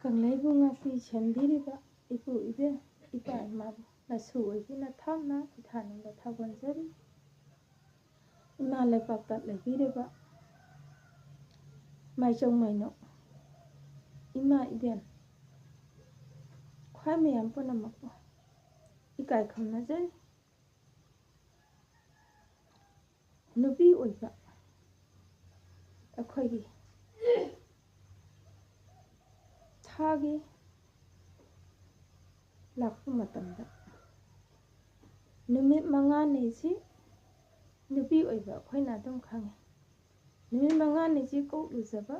Kanglebunga pi chendiriba ipu ibe ipa imabu na suwe na thamna ithanu da thabanjari ina lepak tat lebiriba mai chong mai no ima iben khwai meyam puna makwa ikai khamna jari nupi oiba akhoi Thagi lakpu matamda numit manga neji nupi oiba khoina dum khange numit manga neji ko luzaba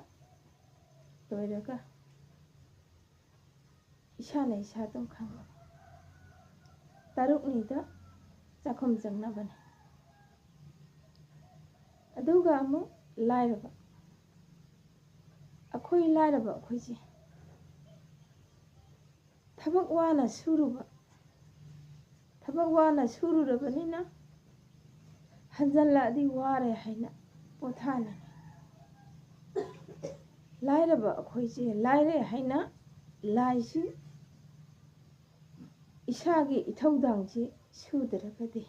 toiraga isha dum khanga taruk ni da chakhum jangna bane aduga amu lairaba akhoi lairaba akhoi ji Thabak wana sururabanina hanjalla di ware haina pothana lairaba akhoi je laire haina laisi ishagi ithaudang ji sudaragade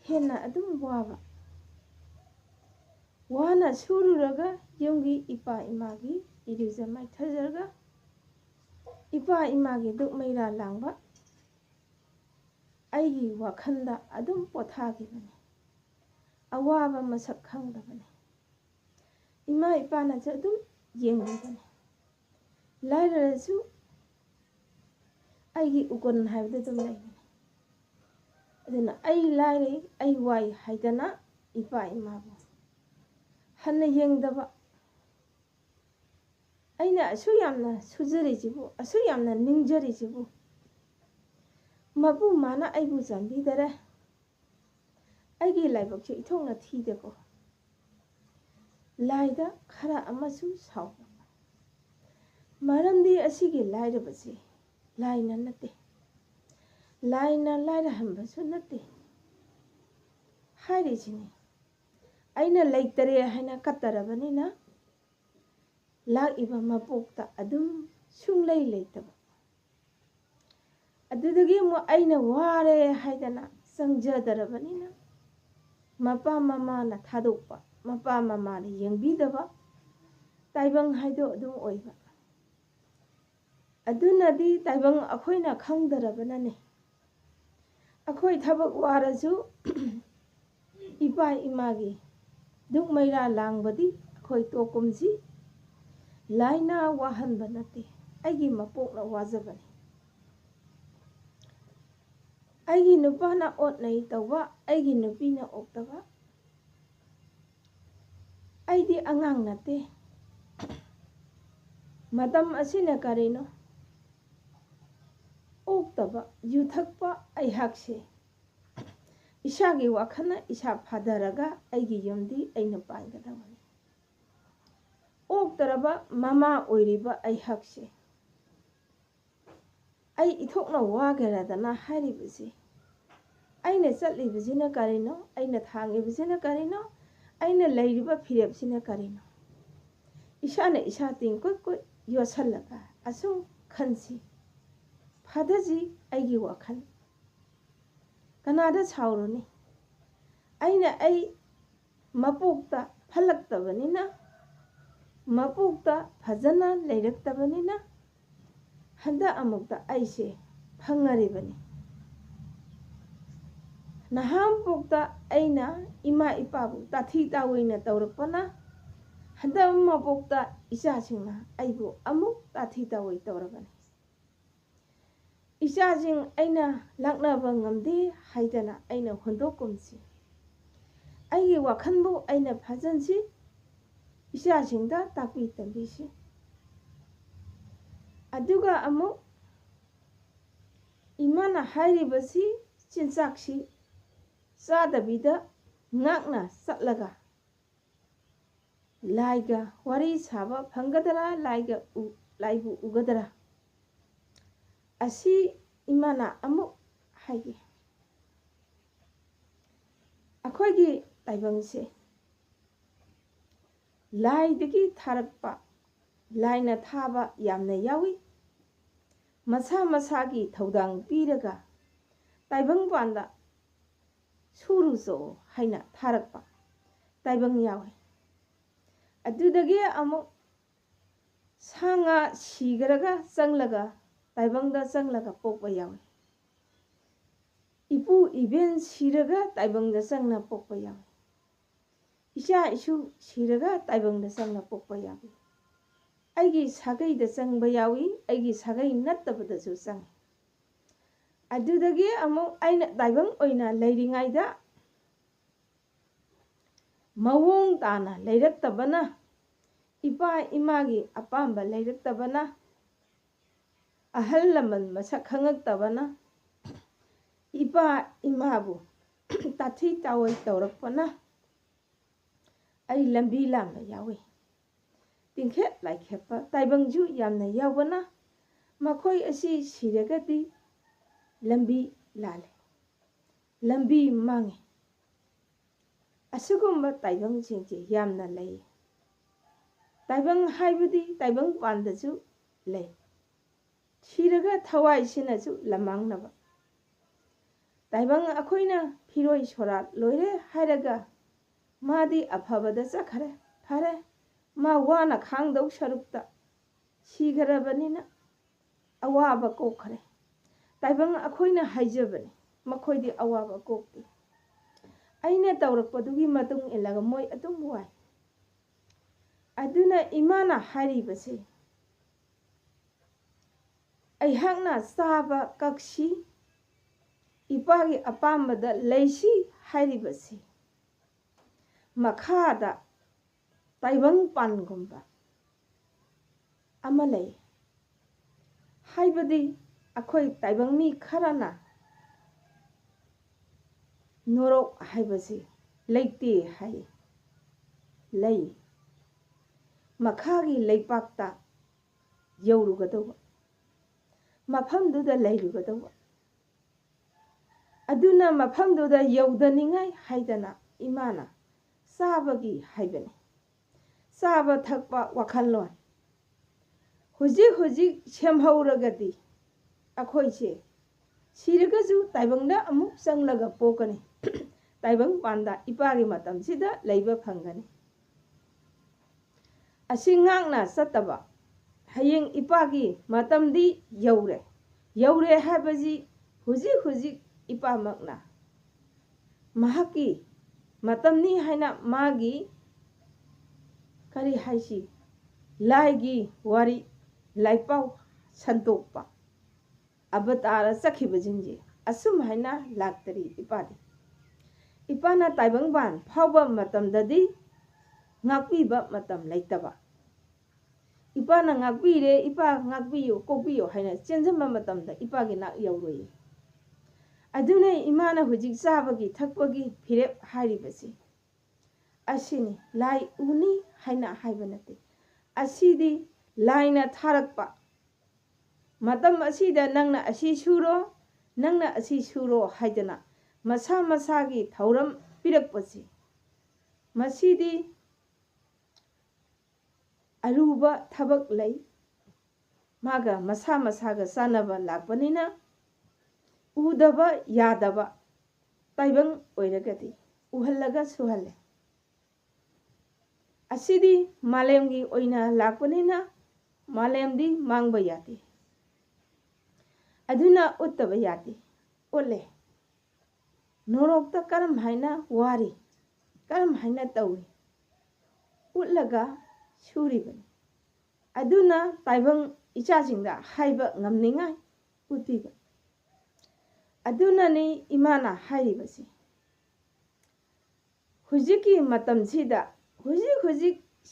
henna adum waba wana sururaga yungi ipa imagi iruja mai thajarga Ipa imagi duk meira langba aigi wakhanda adum pothagi bane awaba masak khangda bane ima ipa na ja adum yengbi bane lairasu aigi ukon haibda dum lai bane aduna ai laire ai wai haidana ipa imabu hanna yengdaba Aina asu yamna sujari jibu asu yamna ningjari jibu mabu mana aibu jambi dare aigi laibak chu ithongna thide ko laida khara amasu saw maramdi asigi laida basi laina nate laina laida hambasu nate hairi jini aina laitare haina katarabani na Lak iba mapokta adum sunglai leitaba adudagi mo aina ware haidana sangjadarabanina mapa mama na thadokpa mapa mama na yengbidaba taibang haido adum oiba adunadi taibang akhoina khangdarabanane akhoi thabak waraju ipa imagi duk maira langbadi akhoi tokumji Laina wahan banate aigi mapok na wajabani aigi nupa na ot nai tawa aigi nupi na oktaba aidi angang nate madam asina karino oktaba yuthakpa aihakse ishagi wakhana isha phadaraga aigi yomdi aina paigadawa Oktaraba mama oiriba aihakse ai ithokna wageradana haribasi aina chatlibasina karino aina thangibasina karino aina leiriba phirebsina karino ishana isha tingkoi yosalaga asum khansi phadaji aigi wakhan kanada chauroni aina ai mapokta phalaktabanina Mapukta fajana leiraktabanina handa amukta aise phangaribani naham pukta aina ima ipabu tathi tawina tawrakpana handa mapukta isha singna aibu amuk tathi tawai tawrabani isha sing aina laknaba ngamde haidana aina hondokumsi aigi wakhanbu aina phajansi Isha singda tapi tambisi aduga amu imana hairibasi chinsaksi sadabida ngakna satlaga laiga wari saba phangadara laibu ugadara asi imana amu haige akhoi taibangse laidagi tharakpa लाइना थाबा यामना यावी मसा मसागी थौदांग पीरगा ताइबंग पांदा सुरुजो हाइना थारकपा ताइबंग यावे अदुदगे अमुक सांगा सीगरगा चंगलगा ताइबंगदा चंगलगा पोकपा यावे इपु Eben सीरगा ताइबंगदा चंगना पोकपा यावे इचा issue सीरगा ताइबंगदा चंगना पोकपा यावे आइगी सागैदा चंगबा यावी आइगी सागै नत्तबदसु चंग अदुदगे अमुक आइना ताइबंग ओइना लैरिङाइदा मवोंग ताना लैरक्तबना इपा इमागी अपांबा लैरक्तबना अहल लमन मसक खंगक्तबना इपा इमाबु ताथी तावै तौरकपना आई लंबी लामना यावे तिंखेत लाइखेपा ताइबंगजु यामना यावबना मखोय असी सिरगदी लंबी लाले लंबी मांगे असुगुम्बा ताइबंग सिंचे यामना लई ताइबंग हाइबदी ताइबंग पांदसु लई सिरगा थवाई सिनसु लमांगनबा ताइबंग अखोइना फिरोय सोरात लोइरे हाइरगा मादी अफबदा चखरे फरे मा वाना खांगदौ सरुक्ता सिगरबनिना अवाबा कोखरे ताइबंग अखोइना हाइजबनी मखोइदी अवाबा कोक्ति आइना तौरकपदुगी मतुंग इलागा मोय अदुम वाय अदुना इमाना हारिबसे अइहाकना चाबा कक्सी इपागी अपांबदा लैसी हारिबसे मखादा ताइबंग पानगुम्बा अमा लೈ हाइबदी अखोय ताइबंग मी खराना नोरोक हाइबसे लैते हाय लೈ मखागी लैपाक्ता यौरुगदौबा मफमदुदा लैरुगदौबा अदुना मफमदुदा यौदनिङाय हाइदना इमाना चाबगी हाइबने चाबा थकपा वखल्लोन हुजिक हुजिक सेमहौरगदी अखोइसे सिरगजु ताइबंगदा अमुक चंगलगा पोकनी ताइबंग पांदा इपागी मतमसिदा लैबा फंगनी असिंगांगना सतबा हयेंग इपागी मतमदी यौरे यौरे हाबजी हुजिक हुजिक इपामकना महाकी मतमनी हाइना मागी करी हाइसी लाइगी वारी लाइपाउ संतोकपा अबतारा चखिबजिंजे असुम हाइना लाक्तरी इपादी इपाना ताइबंग बान फावबा मतमददी ngakpiba matam laitaba ipana ngakpire ipa ngakpiyo kokpiyo haina chenjamba matamda ipagi nak yauroi adune imana hujik sabagi thakpagi phirep haribasi asini lai uni haina haibanate asidi laina tharakpa matam asida nangna asi suro haidana masa masagi thauram pirakpasi masidi अरुबा थबक लई मागा मसा मसागा सानबा लाकपनिना उदबा यादबा ताइबंग ओइरगदी उहल्लगा सुहल्ले असिदी मालेमगी ओइना लाकपनिना मालेमदी मांगबा याती अदुना उत्तबा याती ओले नोरोक्ता करम हाइना वारी करम हाइना तौई उल्लगा सुरीबनी अदुना ताइबंग इचाजिंगदा हाइबा ngamningai utiba अदुना नि इमाना हाइरिबसी हुजिकी मतमसिदा हुजिक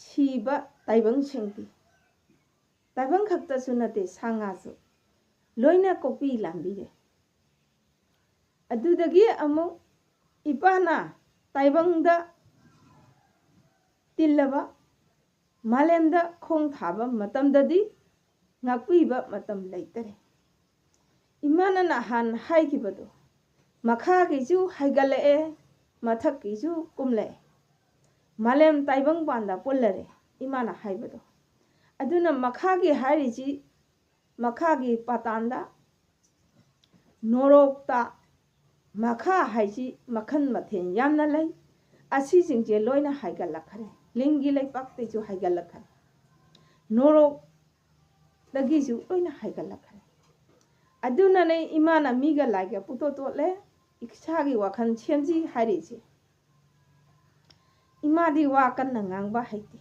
सीबा ताइबंग सिंगदी ताइबंग खक्ता सुनते सांगासु लोइना कोपी लांबिरे अदुदगी अमु इपाना ताइबंगदा तिल्लबा मालेमदा खोंग थाबा मतमददी ngakpiba matam laitere imana na han haikibado makha kisu haigale mathak kisu kumle malem taibang panda pollare imana haibado aduna makhagi hariji makhagi patanda norokta makha haiji makhan mathen yamna lai asi jingje loina haigal lakhare lingi lai pakte ju haigal lakhare norok lagi ju loina haigal lakhare aduna ne imana miga laiga puto to le ikshagi wakhan chemji hariji imadi wa kan nangang ba haiti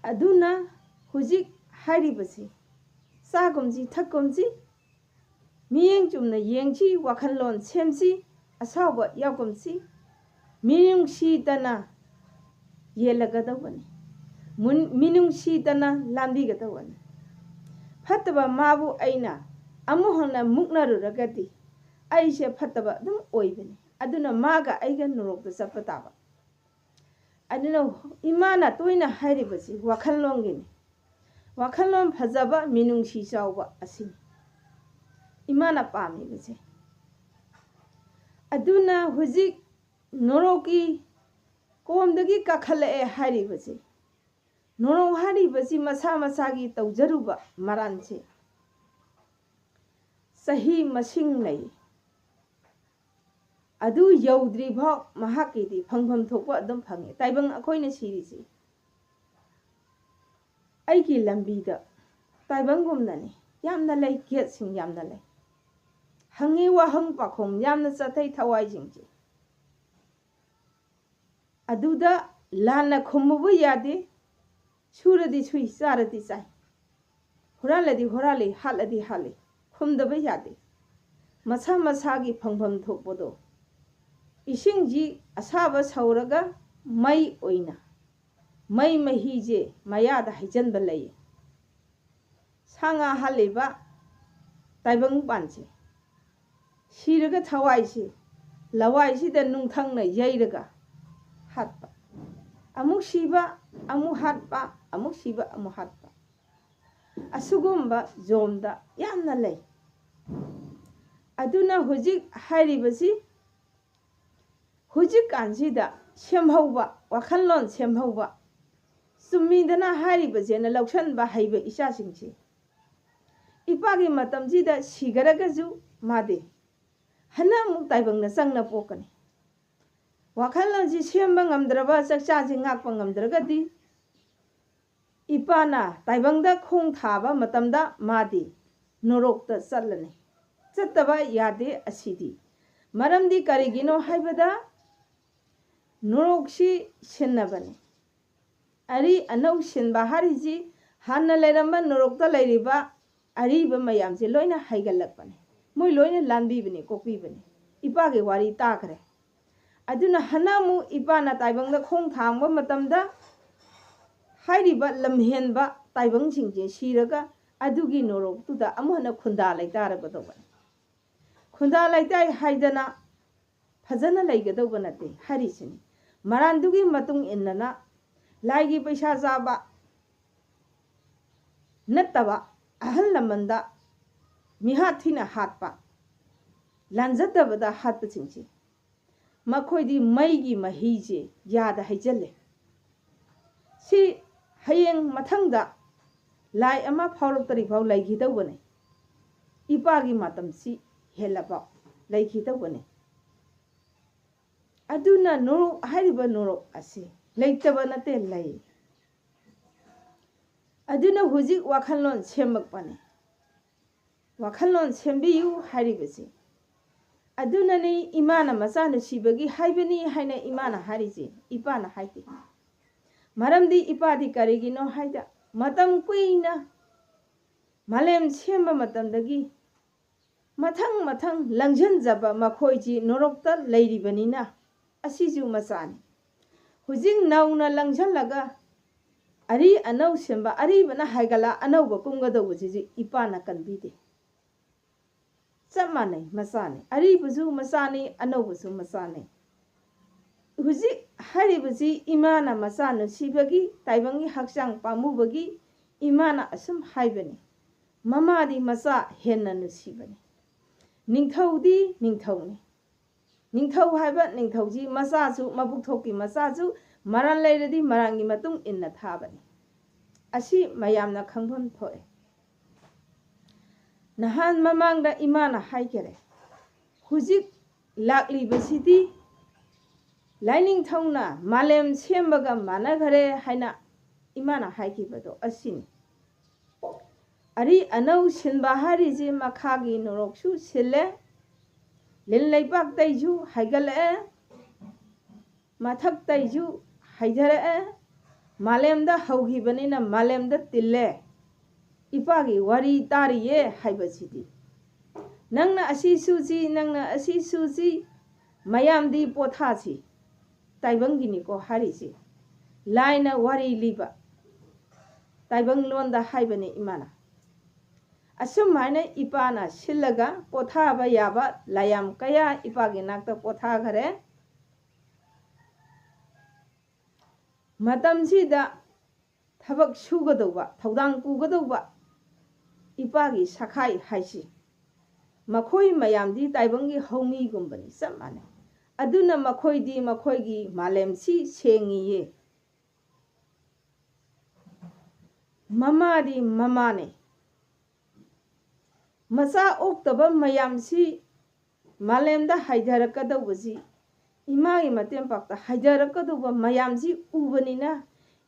aduna hujik haribasi sagumji thakkumji miyeng chumna yengji wakhan lon chemji asawa yagumji minung shi dana yelaga dawani minung shi dana lambi ga dawani phataba mabu aina amuhona muknaru ragati aishe phataba dum oibani aduna maga aiga nurok da sapataba aduna imana toina haribasi wakhan longini wakhan lon phajaba minung shi chawba asini imana pami base aduna hujik noroki komdagi kakhale haribasi norok haribasi masa masagi tawjaruba maranche sahi masing lai adu yaudri bhau mahakidi phangpham thokpa adum phange taibang akhoina sirisi aigi lambi da taibang gumnani yamna lai get sing yamna lai hangi wa hang pakhom yamna chathai thawai jingji aduda lana khumbu yade suradi sui saradi sai horaladi horali haladi hali khumdaba yade masa masagi phangpham thokpodo isingji asaba sauraga mai oina mai mahije mayada hijanba lay sanga haliba taibang panche siraga thawaisi lawaisi da nungthangna yairaga hatpa amuk siba amu hatpa amuk siba amu hatpa asugumba zomda yamna lay aduna hujik haribasi hujik kansida semhauba wakhanlon semhauba sumidana haribase na lauksan ba haiba isa singchi ipagi matamjida sigaragaju made hana mu taibang na sangna pokani wakhanlon ji semba ngamdraba sakcha ji ngakpa ngamdragadi ipana taibangda khong thaba matamda made norokta challani chattaba yade asidi maramdi karigino haibada norokshi sinnabani ari anau sinba hariji hanna leramba norokta leiriba ariba mayamse loina haigalakpani moi loina landibani kokbibani ipage wari takre aduna hanamu ipana taibangda khong thangba matamda hairiba lamhenba taibang singje siraga adugi norok tuda amuhana khunda laitaragadobani khunda laitai haidana fajana laigadobba nate harisini marandugi matung innana laigi paisa jaba nattaba ahal lamanda mihathina hatpa lanjatabada hatpa chingchi makhoidi maigi mahije yada haijalle si hayeng mathangda lai ama phawrok tari phaw laigi tawbane ipagi matamsi helaba laigi tawbane aduna norok hariba norok ase leitaba nate lai aduna hujik wakhanlon semakpane wakhanlon sembiyu haribase aduna ni imana masana sibagi haibani haina imana harije ipana haiti maramdi ipadi karigino haida matam kuina malem semba matamdagi mathang langjan jaba makhoiji norokta leiribanina asiju masani hujing nauna langjanlaga ari anau semba ari bana haigala anau ba kumgado buji ipana kanbide samane masane ari buju masane anau buju masane hujik haribasi imana masana sibagi taibangi hakchang pamubagi imana asum haibani mamadi masa henna nusibani ningthaudi ningthawni ningthau haiba ningthauji masaju mabuk thoki masaju Maran Lady Marangi Matung in the Tabani. Asi Mayamna Kangbon Toe. Nahan Mamanga Imana Haikere. Huzik Lakli Besiti Lining Tona Malem Siembaga Managare Haina Imana Haiki Bado Asin. Ari Anau Sinbahari Zi Makagi Noroksu Sille Lin Laybak Taiju Haigale Matak Taiju Haidare Malemda Haugi Banina Malemda Tille Ipagi Wari Tariye Haibasiti Nangna Asi Suzi Nangna Asi Suzi Mayam di Potasi Taibangini ko Harisi Laina Wari Liba Taibang Londa Haibani Imana Asumane Ipana Silaga Potaba Yaba Layam Kaya Ipagi Nakta Potagare Madam Sida Tabak Sugadoba Todang Pugadoba Ipagi Sakai Haisi Makoi Mayam di Taibangi Homi Gumbani Samane Aduna Makoi di Makoigi Malem Si Sengi Ye Mama di Mamane Masa Oktaba Mayam Si Malemda Haidarakadawazi Imagi Matempakta Haidarakadova Mayam Si Ubanina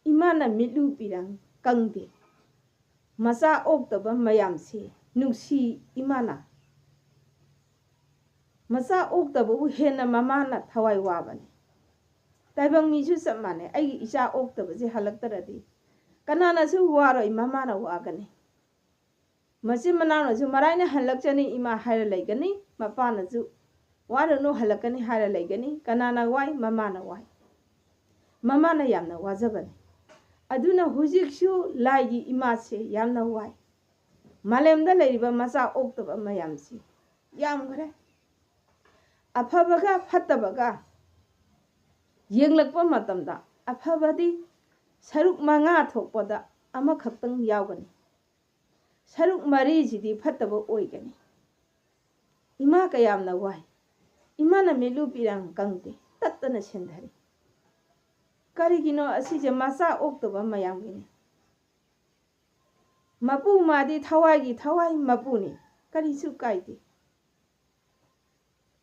Imana Milu Pirang Kangde Masa Oktaba Mayam Si Nusi Imana Masa Oktabu Hena Mamana Tawai Wabani Taibang Misu Samane Ai Isha Oktabazi Halaktaradi Kanana Su Waro Imamana Wagani Masimanana Zu Marina Halakjani Ima Hara Legani Mapana Zu Waro no Halakani Hara Legani Kanana Wai Mamana Wai Mamana Yamna Wazabani Aduna Hujikshu Lai Imase Yamna Wai Malemda Ladiba Masa Oktaba Mayamsi Yamgare Apabaga Patabaga Yenglakpa Matamda Apabadi Saruk Manga Tokpada Amakapang Yawgani Saruk Marijidi Pataba Oigani Imaka Yamna Wai Imana Milu Pirang Gangde Tatana Sendari Karigino Asija Masa Oktaba Mayamgini Mapu Madi Tawagi Tawai Mapuni Karisu Kaiti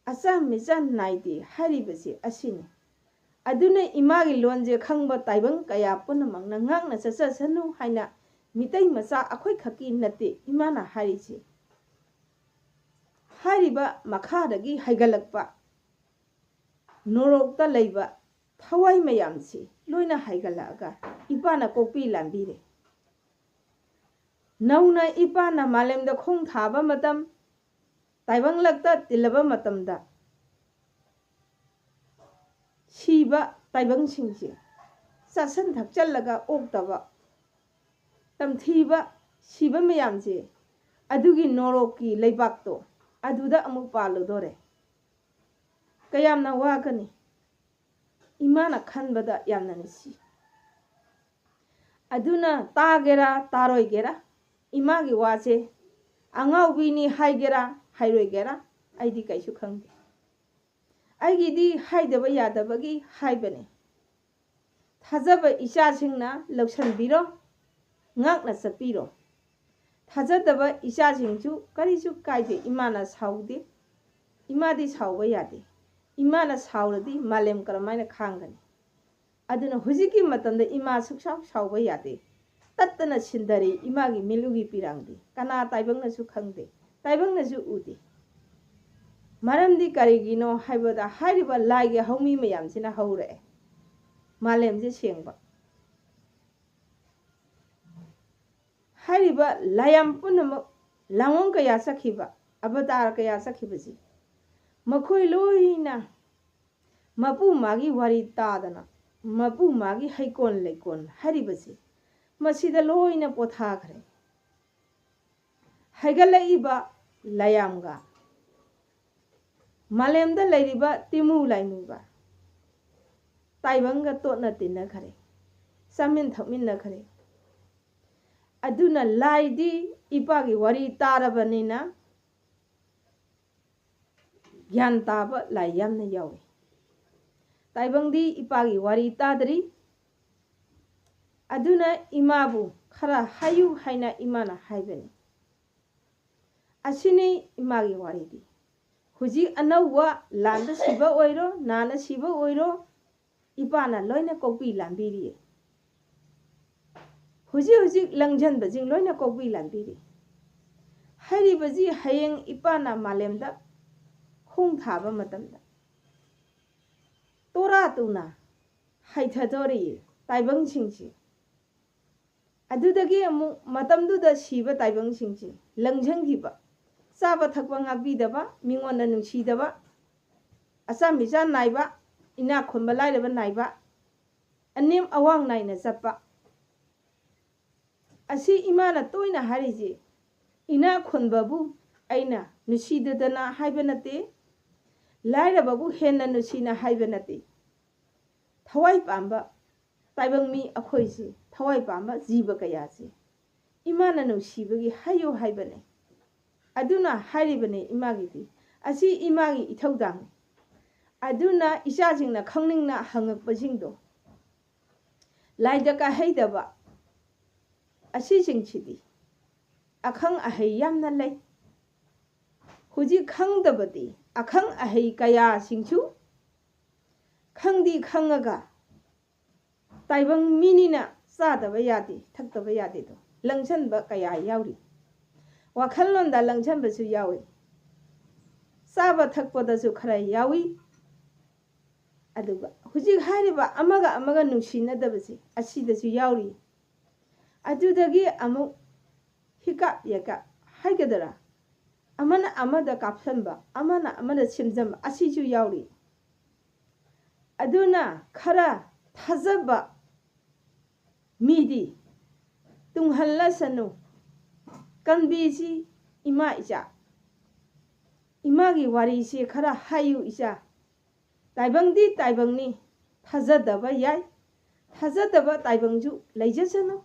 Asam Mizan Naidi Haribasi Asini Aduna Imagi Lonje Kangba Taibang Kaya Punamang Nangang Sasa Sanu Haina Mitai Masa Akoi Kaki Nati Imana Harisi Hariba Makadagi Haigalakpa Norokta Laiba Tawai Mayamsi Loina Haigalaga Ipana Kopi Lambire Nauna Ipana Malem the Kong Taba Madam Taibang Lakta Tilaba Matamda Shiba Taibang Singsi Sasan Takjalaga Oktaba Tamtiba Shiba Mayamsi Adugi Noroki Laibakto Aduda Amupalo Dore Kayamna Wakani Imana Kanbada Yamnanisi Aduna Tagera Taroigera Imagi Waze Angau Vini Haigera Hairogera Aidi Kaishu Kangi Aigidi Haidaba Yadabagi Haibane Tazaba Isha Singna Lokshan Biro Ngakna Sapiro Tazadaba Isha Singchu Karisu Kaide Imana Saudi Imadi Sauyadi Imana Saudi Malem Karamana Kangani Aduna Huziki Matanda Ima Suksa Sauyadi Tatana Sindari Imagi Milugi Pirangdi Kana Taibang Nasu Kangde Taibang Nasu Udi Maramdi Karigino Haibada Hariba Laiga Homi Mayam Sina Hore Malem Jishingba Hariba Layam Punam Lamon Kaya Sakiba Abadar Kaya Sakibazi Makoi Loina Mapu Magi Wari Tadana Mapu Magi Haikon Lekon Haribazi Masida Loina Pothagre Hagalaiba Layamga Malemda Ladiba Timu Lainuba Taibanga Totna Tinakare Samin Taminakare Aduna Laidi Ipagi Wari Tarabanina Yantaba Layamna Yawi ताइबंदी इपागी वारी तादरी अदुना इमाबु खरा Hayu हाइना इमाना हाइबनी असिने Imangi वारीदी हुजी अनौवा लांद सिबा ओइरो नाना सिबा ओइरो इपाना लोइना copy लांबीरी हुजी हुजी लंजन buzzing लोइना copy लांबीरी हाइरी बजी हयेंग इपाना मालेमदा खोंग थाबा मतमदा तोरा तुना हाइथादोरी ताइबंग सिंगसी अदुदगी अमु मतमदुदा सिबा ताइबंग सिंगसी लंजंगिबा चाबा थकबा ngabiदबा मिंगोना नुंसीदबा असा मिजा नाइबा इना खुनबा लाइरबा नाइबा अनेम अवांग नाइना चप्पा असी इमाना तोइना हारिजे इना खुनबाबु अइना नुसीददना हाइबा नते लाइरबाबु हेन्ना नुसीना हाइबा नते थवाई पांबा ताइबंग मी अखोइसे थवाई पांबा जीव कयासे इमाना नुसीबगी हायो हाइबने अदुना हाइरिबने इमागिदी असी इमागी इथौदांग अदुना इचाजिंगना खंगनिंगना हंगकपजिंगदो लाइदका हैदबा असी जिंगसिदी अखंग अहै यामना लै हुजी खंगदबदी अखंग अहै कया सिंगसु खंगदी खंगगा ताइबंग मिनिना चादबा यादे थक्तबा यादेदो लंगसनबा कया याउरी वाखललोंदा लंगसनबसु यावी चाबा थक्पदसु खरा यावी अदुगा हुजी हारिबा अमगा अमगा नुसीनदबसे असिदसु याउरी अदुदगी अमु हिका यका हाइगदरा अमना अमदा कापसनबा अमना अमदा सिमजम असिजु याउरी अदुना खरा थाजबा मीदी तुंगहल्लसनु कनबीसी इमा इचा इमागी वारी से खरा हायु इचा ताइबंगदी ताइबंगनी थाजदबा याय थाजदबा ताइबंगजु लैजसनु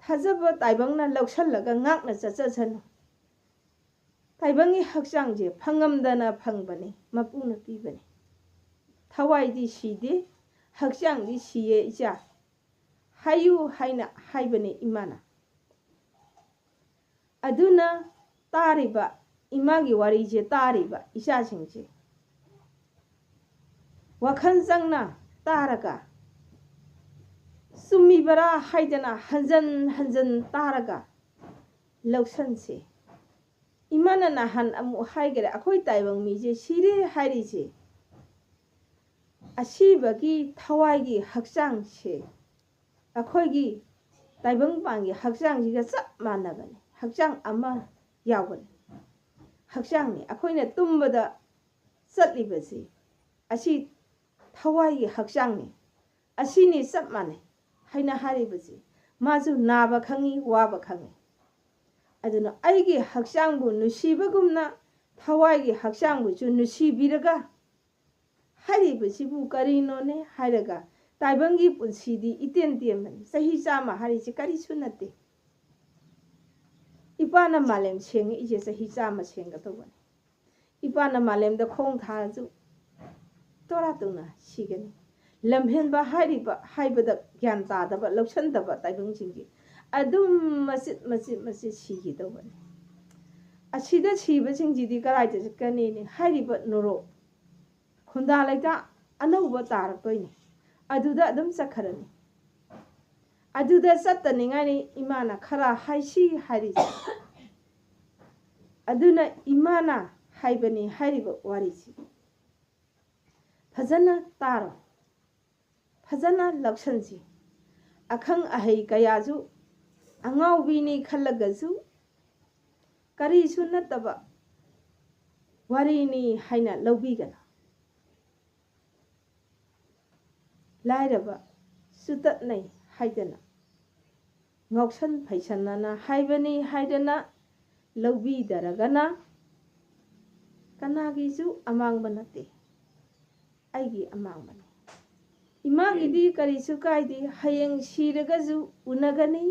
थाजबा ताइबंगना लौसलगा ngakna चचसनु ताइबंगी हक्चांगजे फंगमदना फंगबने मपुना पीबने थवाईदी सीदे हक्चांगदी सीये इचा हायु हाइना हाइबने इमाना अदुना तारिबा इमागी वारीजे तारिबा इचासिंगजे वखन चंगना तारगा सुमीबरा हाइदना हंजन हंजन तारगा लौसनसे इमाना नहन अमु हाइगरे अखोइ ताइबंग मीजे सिरे हाइरिजे असीबगी थवाईगी हक्चांगसे अखोइगी ताइबंग पांगी हक्चांगजिगा चप मानबने हक्चांग अमा यावबने हक्चांगनी अखोइना तुम्बदा चटलिबसे असी थवाईगी हक्चांगनी असीनी चप माने हाइना हारिबसे माजु नाबा खंगी वाबा खंगी अदुना आइगी हक्चांगबु नुसीबगुमना थवाईगी हक्चांगबुचु नुसीबिरगा हारिबसिबु करिनोने हाइरगा ताइबंगी पुंसीदी इतेन तेमनी सही चामा हारिसे करिसु नते इपाना मालेम सेंगे इजे सही चामा सेंगदबने इपाना मालेमदा खोंग थाजु तोरा तुना सिगनी लम्हेनबा हारिबा हाइबदा ज्ञान तादबा लौसनदबा ताइबंग सिंगी अदुम मसित मसित मसित सिगिदबने असिदा सिबसिंगजिदी कराइदे कनेने हारिबा नुरो खुंदा लैता अनौबा तारकतोइने अदुदा अदुम चखरनी अदुदा चत्तनिंगाइने इमाना खरा हाइसी हारिजे अदुना इमाना हाइबनी हारिबा वारिसी फजना तारो फजना लक्षणसी अखंग अहै कयाजु अंगाउबीनी खल्लगजु करीसु नत्तबा वारीनी हाइना लौबीगना लाइरबा सुतत नहीं हाइदना ngausan फैसनना हाइबनी हाइदना लौबी दरगना कनागिजु अमांग बनते आइगी अमांग बने इमागिदी करिसु काइदी हयेंग सिरगजु उनगनी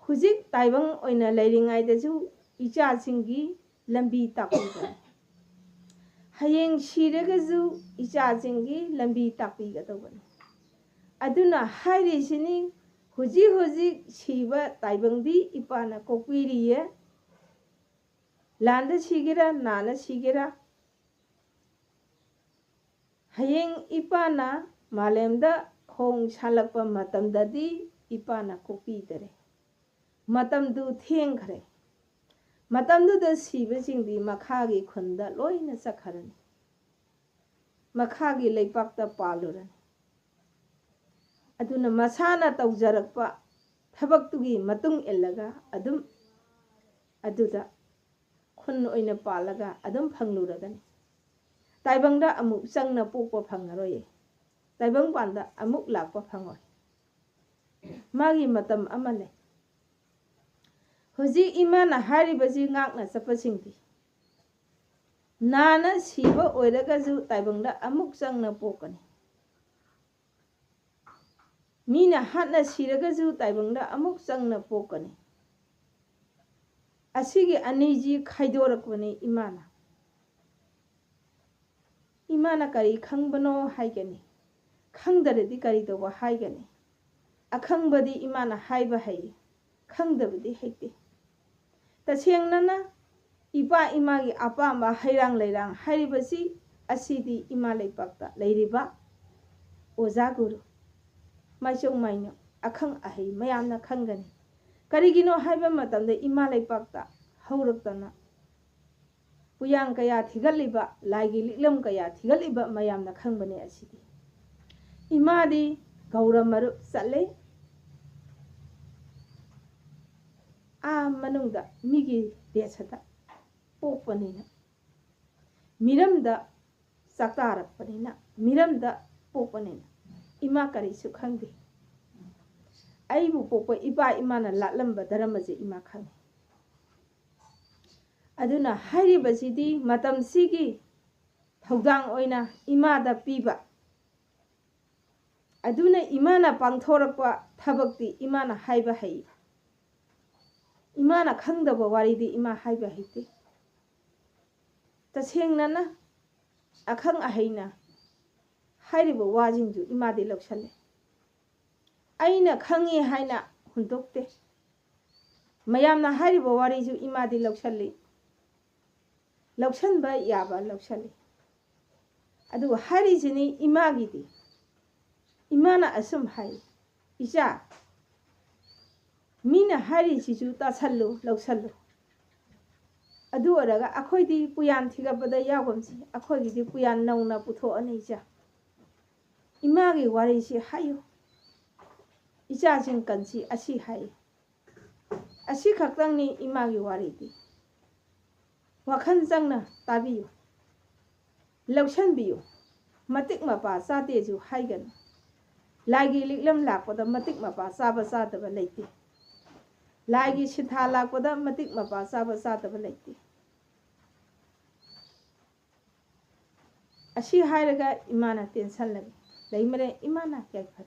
हुजिक ताइबंग ओइना लैरिंगाइदजु इचासिंगी लंबी ताकुबने ꯍꯌꯦꯡ ꯁꯤꯔꯒꯁꯨ ꯏꯆꯥꯁꯤꯡꯒꯤ ꯂꯝꯕꯤ ꯇꯥꯛꯄꯤꯒꯗꯧꯕꯅꯤ ꯑꯗꯨꯅ ꯍꯥꯏꯔꯤꯁꯤꯅꯤ ꯍꯧꯖꯤꯛ ꯍꯧꯖꯤꯛ ꯁꯤꯕ ꯇꯥꯏꯕꯪꯗꯤ ꯏꯄꯥꯅ ꯀꯣꯛꯄꯤꯔꯤꯌꯦ ꯂꯥꯟꯗ ꯁꯤꯒꯦꯔꯥ ꯅꯥꯅ ꯁꯤꯒꯦꯔꯥ ꯍꯌꯦꯡ ꯏꯄꯥꯅ ꯃꯥꯂꯦꯝꯗ ꯈꯣꯡ ꯁꯥꯜꯂꯛꯄ ꯃꯇꯝꯗꯗꯤ ꯏꯄꯥꯅ ꯀꯣꯛꯄꯤꯗꯔꯦ ꯃꯇꯝꯗꯨ ꯊꯦꯡꯈ꯭ꯔꯦ ꯃꯇꯝꯗꯨꯗ ꯁꯤꯕꯁꯤꯡꯗꯤ ꯃꯈꯥꯒꯤ ꯈꯨꯟꯗ ꯂꯣꯏꯅ ꯆꯠꯈꯔꯅꯤ ꯃꯈꯥꯒꯤ ꯂꯩꯄꯥꯛꯇ ꯄꯥꯜꯂꯨꯔꯅꯤ ꯑꯗꯨꯅ ꯃꯁꯥꯅ ꯇꯧꯖꯔꯛꯄ ꯊꯕꯛꯇꯨꯒꯤ ꯃꯇꯨꯡ ꯏꯜꯂꯒ ꯑꯗꯨꯝ ꯑꯗꯨꯗ ꯈꯨꯟ ꯑꯣꯏꯅ ꯄꯥꯜꯂꯒ ꯑꯗꯨꯝ ꯐꯪꯂꯨꯔꯒꯅꯤ ꯇꯥꯏꯕꯪꯗ ꯑꯃꯨꯛ ꯆꯪꯅ ꯄꯣꯛꯄ ꯐꯪꯉꯔꯣꯏꯌꯦ ꯇꯥꯏꯕꯪꯄꯥꯟꯗ ꯑꯃꯨꯛ ꯂꯥꯛꯄ ꯐꯪꯉꯣꯏ ꯃꯥꯒꯤ ꯃꯇꯝ ꯑꯃ ꯂꯩ ꯍꯧꯖꯤꯛ ꯏꯃꯥꯅ ꯍꯥꯏꯔꯤꯕꯁꯤ ꯉꯥꯛꯅ ꯆꯠꯄꯁꯤꯡꯗꯤ ꯅꯥꯅ ꯁꯤꯕ ꯑꯣꯏꯔꯒꯁꯨ ꯇꯥꯏꯕꯪꯗ ꯑꯃꯨꯛ ꯆꯪꯅ ꯄꯣꯛꯀꯅꯤ ꯃꯤꯅ ꯍꯥꯠꯅ ꯁꯤꯔꯒꯁꯨ ꯇꯥꯏꯕꯪꯗ ꯑꯃꯨꯛ ꯆꯪꯅ ꯄꯣꯛꯀꯅꯤ ꯑꯁꯤꯒꯤ ꯑꯅꯤꯁꯤ ꯈꯥꯏꯗꯣꯔꯛꯄꯅꯤ ꯏꯃꯥꯅ ꯀꯔꯤ ꯈꯪꯕꯅꯣ ꯍꯥꯏꯒꯅꯤ ꯈꯪꯗꯔꯗꯤ ꯀꯔꯤ ꯇꯧꯕ ꯍꯥꯏꯒꯅꯤ ꯑꯈꯪꯕꯗꯤ ꯏꯃꯥꯅ ꯍꯥꯏꯕ ꯍꯩ ꯈꯪꯗꯕꯗꯤ ꯍꯩꯇꯦ तसेंगना इपा इमागी अपांबा हैरांग लैरांग हारिबसी असीदी इमा लैपाक्ता लैरिबा ओजा गुरु माइचों माइनो अखंग अहै मयामना खंगनी करिगिनो हाइबा मतमदे इमा लैपाक्ता हौरक्तना पुयांग कया थिगलिबा लाइगी लिक्लम कया थिगलिबा मयामना खंगबने असीदी इमादी गौरा मरु चले मनुंगदा मिगी देशदा पोपनिना मिरमदा चक्तारपनिना मिरमदा पोपनिना इमा करिसु खंगे आइबु पोप इपा इमाना लालंबा धर्मजे इमा खंगे अदुना हारिबसिदी मतमसिगी थौदांग ओइना इमादा पीबा अदुना इमाना पांथोरकपा थबक्ति इमाना हाइबा हई इमाना खंगदबा वारीदी इमा हाइबा हईते तसेंगना अखंग अहैना हाइरिबा वाजिंजु इमादे लौसले अइना खंगे हाइना हुंदोक्ते मयामना हाइरिबा वारीजु इमादे लौसले लौसनबा याबा लौसले अदु हाइरिजिनी इमागिदी इमाना असुम हाइ इचा मीना हारिसिसु तासल्लु लौसल्लु अदु अरगा अखोइदी पुयान थिगबदा यावमसि अखोइदी पुयान नौना पुथो अनेजा इमागी वारिसि हायो इचा जिन कंसी असि हाइ असि खक्तंगनी इमागी वारिदी वखन जंगना ताबियो लौसनबियो मतिक मपा चातेजु हाइगन लाइगी लिक्लम लाकपदा मतिक मपा चाबा चादबा लैते लाइगी सिथा लाकपदा मतिक मपा चाबा चादबा लैते असी हाइरगा इमाना टेंशन लगे लैमरे इमाना क्या फर